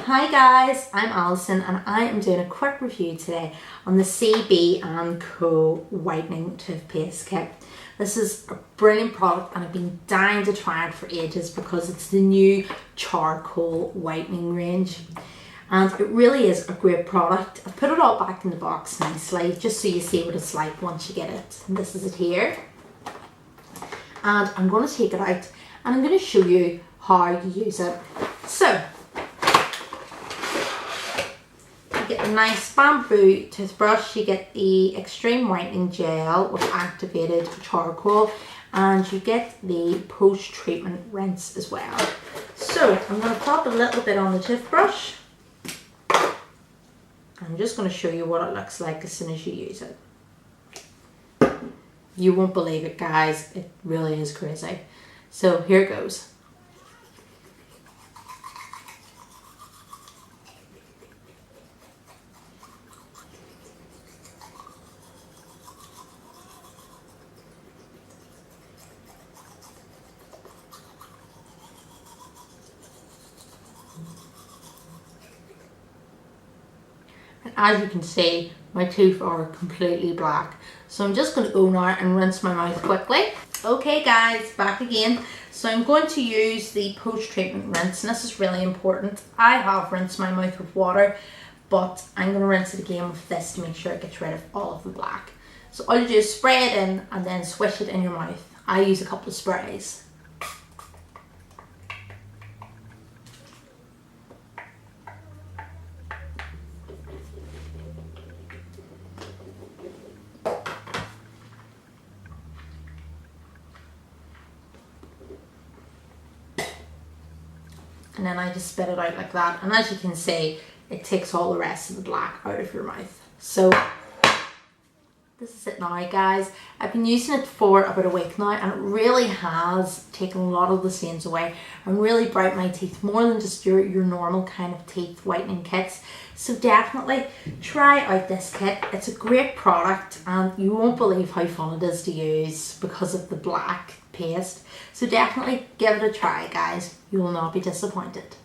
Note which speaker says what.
Speaker 1: Hi guys, I'm Alison and I am doing a quick review today on the CB&Co Whitening Toothpaste Kit. This is a brilliant product and I've been dying to try it for ages because it's the new charcoal whitening range. And it really is a great product. I've put it all back in the box nicely just so you see what it's like once you get it. And this is it here. And I'm going to take it out and I'm going to show you how you use it. So, you get a nice bamboo toothbrush, you get the extreme whitening gel with activated charcoal, and you get the post-treatment rinse as well. So I'm going to pop a little bit on the toothbrush. I'm just going to show you what it looks like as soon as you use it. You won't believe it, guys, it really is crazy. So here it goes. And as you can see, my teeth are completely black. So I'm just going to go now and rinse my mouth quickly. Okay guys, back again. So I'm going to use the post-treatment rinse, and this is really important. I have rinsed my mouth with water, but I'm going to rinse it again with this to make sure it gets rid of all of the black. So all you do is spray it in and then swish it in your mouth. I use a couple of sprays. And then I just spit it out like that, and as you can see, it takes all the rest of the black out of your mouth. So this is it now guys. I've been using it for about a week now and it really has taken a lot of the stains away and really brightened my teeth more than just your normal kind of teeth whitening kits. So definitely try out this kit. It's a great product and you won't believe how fun it is to use because of the black paste. So definitely give it a try guys. You will not be disappointed.